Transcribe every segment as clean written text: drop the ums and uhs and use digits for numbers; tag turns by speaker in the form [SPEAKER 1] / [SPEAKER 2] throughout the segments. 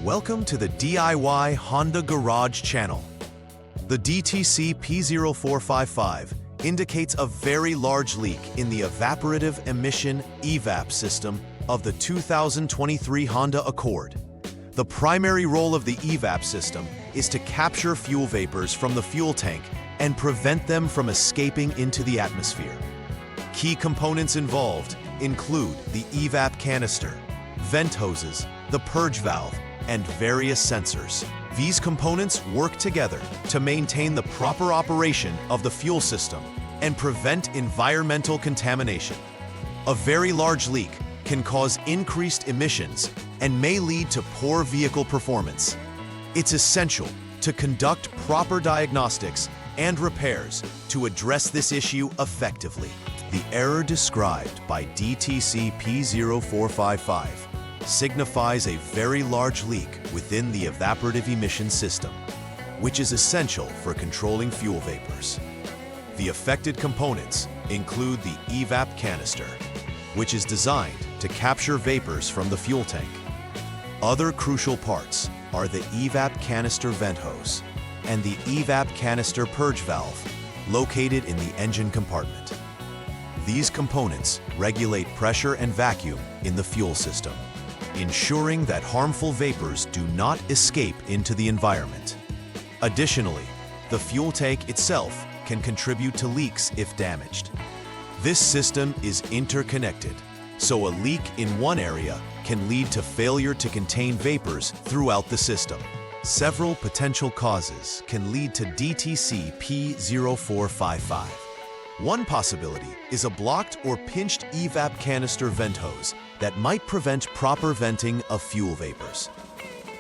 [SPEAKER 1] Welcome to the DIY Honda Garage channel. The DTC P0455 indicates a very large leak in the Evaporative Emission (EVAP) system of the 2023 Honda Accord. The primary role of the EVAP system is to capture fuel vapors from the fuel tank and prevent them from escaping into the atmosphere. Key components involved include the EVAP canister, vent hoses, the purge valve, and various sensors. These components work together to maintain the proper operation of the fuel system and prevent environmental contamination. A very large leak can cause increased emissions and may lead to poor vehicle performance. It's essential to conduct proper diagnostics and repairs to address this issue effectively. The error described by DTC P0455 signifies a very large leak within the evaporative emission system, which is essential for controlling fuel vapors. The affected components include the EVAP canister, which is designed to capture vapors from the fuel tank. Other crucial parts are the EVAP canister vent hose and the EVAP canister purge valve located in the engine compartment. These components regulate pressure and vacuum in the fuel system, ensuring that harmful vapors do not escape into the environment. Additionally, the fuel tank itself can contribute to leaks if damaged. This system is interconnected, so a leak in one area can lead to failure to contain vapors throughout the system. Several potential causes can lead to DTC P0455. One possibility is a blocked or pinched EVAP canister vent hose that might prevent proper venting of fuel vapors.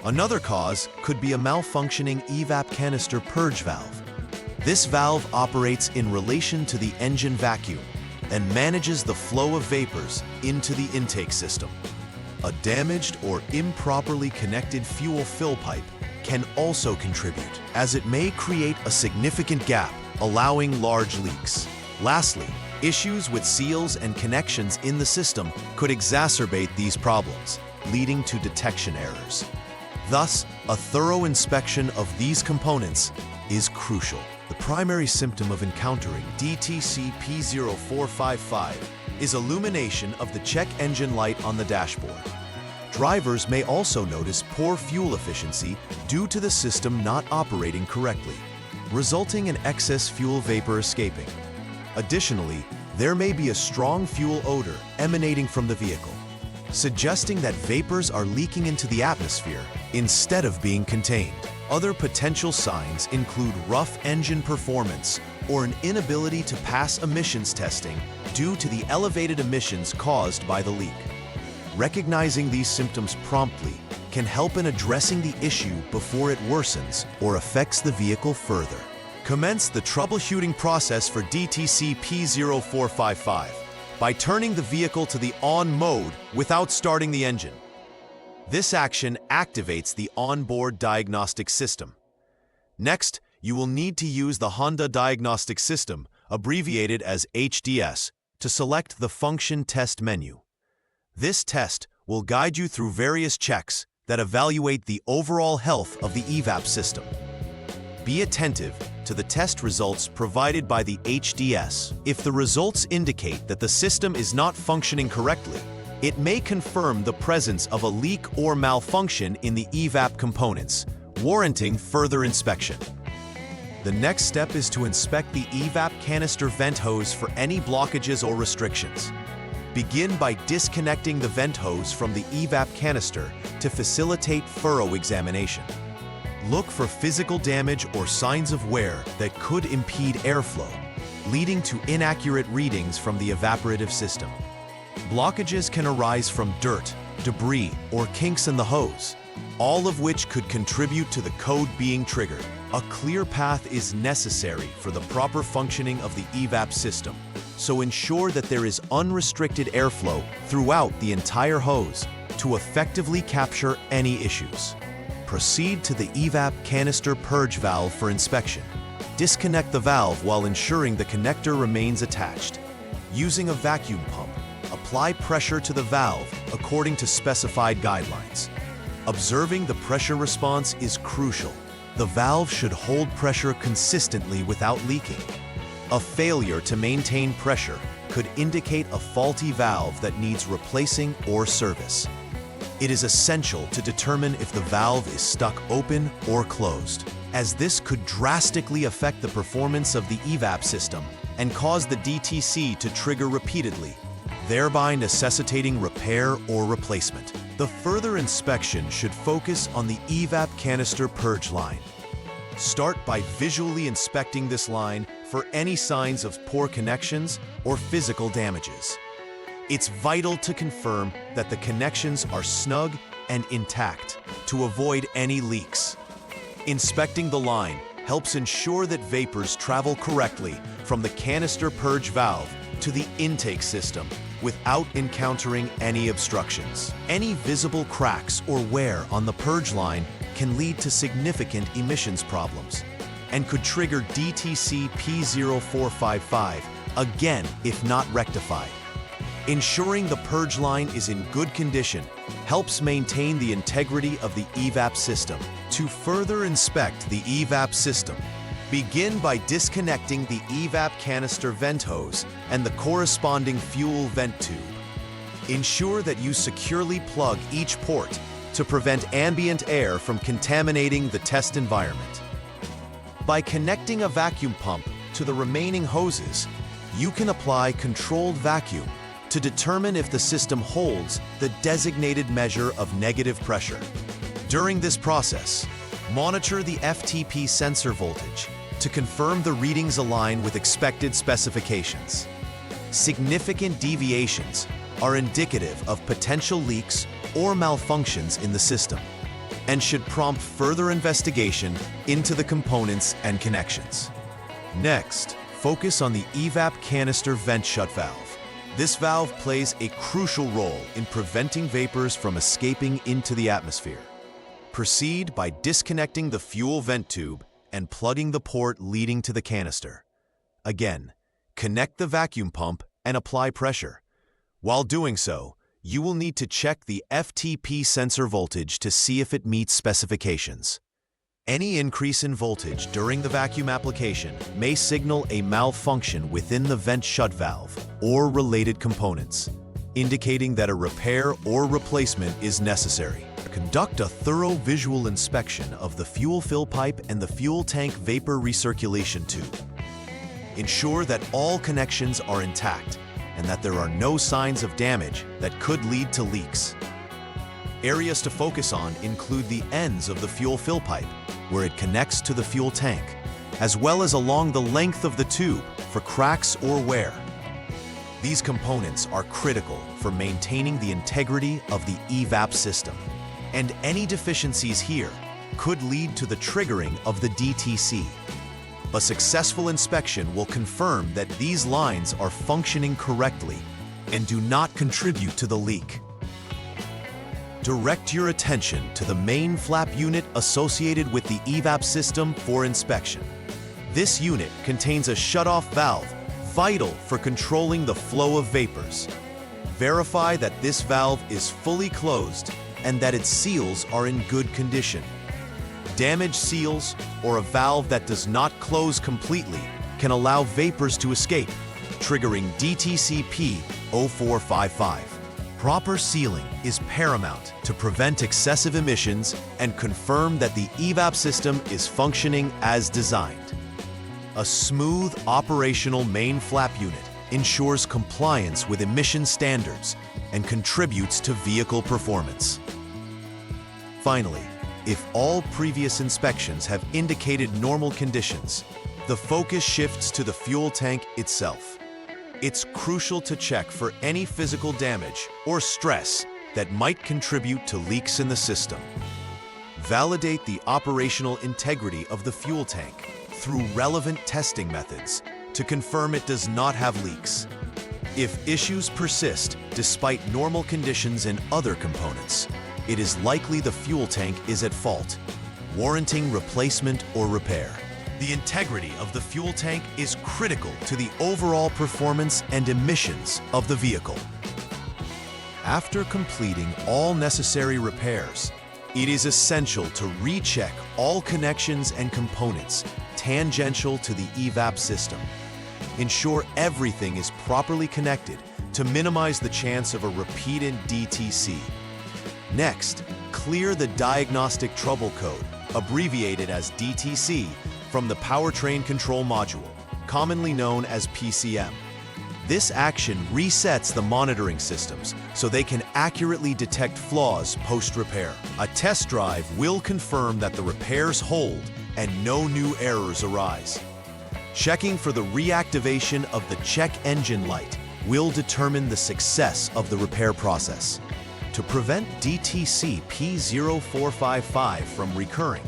[SPEAKER 1] Another cause could be a malfunctioning EVAP canister purge valve. This valve operates in relation to the engine vacuum and manages the flow of vapors into the intake system. A damaged or improperly connected fuel fill pipe can also contribute, as it may create a significant gap, allowing large leaks. Lastly, issues with seals and connections in the system could exacerbate these problems, leading to detection errors. Thus, a thorough inspection of these components is crucial. The primary symptom of encountering DTC P0455 is illumination of the check engine light on the dashboard. Drivers may also notice poor fuel efficiency due to the system not operating correctly, resulting in excess fuel vapor escaping. Additionally, there may be a strong fuel odor emanating from the vehicle, suggesting that vapors are leaking into the atmosphere instead of being contained. Other potential signs include rough engine performance or an inability to pass emissions testing due to the elevated emissions caused by the leak. Recognizing these symptoms promptly can help in addressing the issue before it worsens or affects the vehicle further. Commence the troubleshooting process for DTC P0455 by turning the vehicle to the on mode without starting the engine. This action activates the onboard diagnostic system. Next, you will need to use the Honda Diagnostic System, abbreviated as HDS, to select the Function Test menu. This test will guide you through various checks that evaluate the overall health of the EVAP system. Be attentive to the test results provided by the HDS. If the results indicate that the system is not functioning correctly, it may confirm the presence of a leak or malfunction in the EVAP components, warranting further inspection. The next step is to inspect the EVAP canister vent hose for any blockages or restrictions. Begin by disconnecting the vent hose from the EVAP canister to facilitate thorough examination. Look for physical damage or signs of wear that could impede airflow, leading to inaccurate readings from the evaporative system. Blockages can arise from dirt, debris, or kinks in the hose, all of which could contribute to the code being triggered. A clear path is necessary for the proper functioning of the EVAP system, so ensure that there is unrestricted airflow throughout the entire hose to effectively capture any issues. Proceed to the EVAP canister purge valve for inspection. Disconnect the valve while ensuring the connector remains attached. Using a vacuum pump, apply pressure to the valve according to specified guidelines. Observing the pressure response is crucial. The valve should hold pressure consistently without leaking. A failure to maintain pressure could indicate a faulty valve that needs replacing or service. It is essential to determine if the valve is stuck open or closed, as this could drastically affect the performance of the EVAP system and cause the DTC to trigger repeatedly, thereby necessitating repair or replacement. The further inspection should focus on the EVAP canister purge line. Start by visually inspecting this line for any signs of poor connections or physical damages. It's vital to confirm that the connections are snug and intact to avoid any leaks. Inspecting the line helps ensure that vapors travel correctly from the canister purge valve to the intake system without encountering any obstructions. Any visible cracks or wear on the purge line can lead to significant emissions problems and could trigger DTC P0455 again if not rectified. Ensuring the purge line is in good condition helps maintain the integrity of the EVAP system. To further inspect the EVAP system, begin by disconnecting the EVAP canister vent hose and the corresponding fuel vent tube. Ensure that you securely plug each port to prevent ambient air from contaminating the test environment. By connecting a vacuum pump to the remaining hoses, you can apply controlled vacuum to determine if the system holds the designated measure of negative pressure. During this process, monitor the FTP sensor voltage to confirm the readings align with expected specifications. Significant deviations are indicative of potential leaks or malfunctions in the system and should prompt further investigation into the components and connections. Next, focus on the EVAP canister vent shut valve. This valve plays a crucial role in preventing vapors from escaping into the atmosphere. Proceed by disconnecting the fuel vent tube and plugging the port leading to the canister. Again, connect the vacuum pump and apply pressure. While doing so, you will need to check the FTP sensor voltage to see if it meets specifications. Any increase in voltage during the vacuum application may signal a malfunction within the vent shut valve or related components, indicating that a repair or replacement is necessary. Conduct a thorough visual inspection of the fuel fill pipe and the fuel tank vapor recirculation tube. Ensure that all connections are intact and that there are no signs of damage that could lead to leaks. Areas to focus on include the ends of the fuel fill pipe, where it connects to the fuel tank, as well as along the length of the tube for cracks or wear. These components are critical for maintaining the integrity of the EVAP system, and any deficiencies here could lead to the triggering of the DTC. A successful inspection will confirm that these lines are functioning correctly and do not contribute to the leak. Direct your attention to the main flap unit associated with the EVAP system for inspection. This unit contains a shutoff valve vital for controlling the flow of vapors. Verify that this valve is fully closed and that its seals are in good condition. Damaged seals or a valve that does not close completely can allow vapors to escape, triggering DTC P0455. Proper sealing is paramount to prevent excessive emissions and confirm that the EVAP system is functioning as designed. A smooth operational main flap unit ensures compliance with emission standards and contributes to vehicle performance. Finally, if all previous inspections have indicated normal conditions, the focus shifts to the fuel tank itself. It's crucial to check for any physical damage or stress that might contribute to leaks in the system. Validate the operational integrity of the fuel tank through relevant testing methods to confirm it does not have leaks. If issues persist despite normal conditions in other components, it is likely the fuel tank is at fault, warranting replacement or repair. The integrity of the fuel tank is critical to the overall performance and emissions of the vehicle. After completing all necessary repairs, It is essential to recheck all connections and components tangential to the EVAP system. Ensure everything is properly connected to minimize the chance of a repeated DTC. Next, clear the Diagnostic Trouble Code, abbreviated as DTC, from the Powertrain Control Module, commonly known as PCM. This action resets the monitoring systems so they can accurately detect flaws post-repair. A test drive will confirm that the repairs hold and no new errors arise. Checking for the reactivation of the check engine light will determine the success of the repair process. To prevent DTC P0455 from recurring,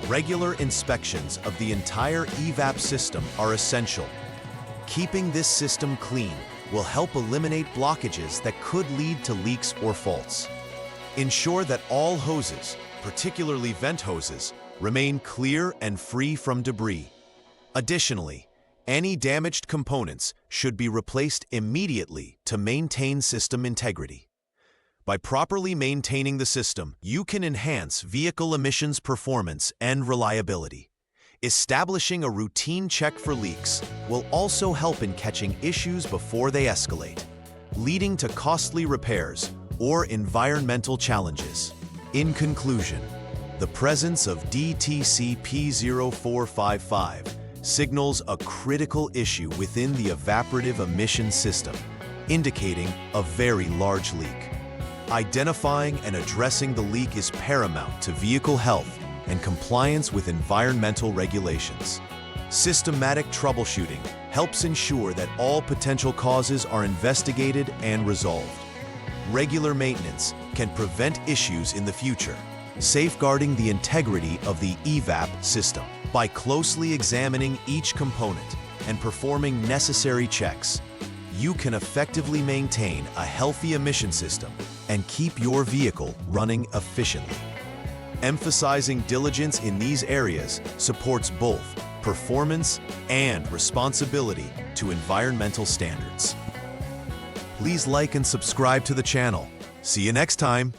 [SPEAKER 1] regular inspections of the entire EVAP system are essential. Keeping this system clean will help eliminate blockages that could lead to leaks or faults. Ensure that all hoses, particularly vent hoses, remain clear and free from debris. Additionally, any damaged components should be replaced immediately to maintain system integrity. By properly maintaining the system, you can enhance vehicle emissions performance and reliability. Establishing a routine check for leaks will also help in catching issues before they escalate, leading to costly repairs or environmental challenges. In conclusion, the presence of DTC P0455 signals a critical issue within the evaporative emission system, indicating a very large leak. Identifying and addressing the leak is paramount to vehicle health and compliance with environmental regulations. Systematic troubleshooting helps ensure that all potential causes are investigated and resolved. Regular maintenance can prevent issues in the future, safeguarding the integrity of the EVAP system. By closely examining each component and performing necessary checks, you can effectively maintain a healthy emission system and keep your vehicle running efficiently. Emphasizing diligence in these areas supports both performance and responsibility to environmental standards. Please like and subscribe to the channel. See you next time.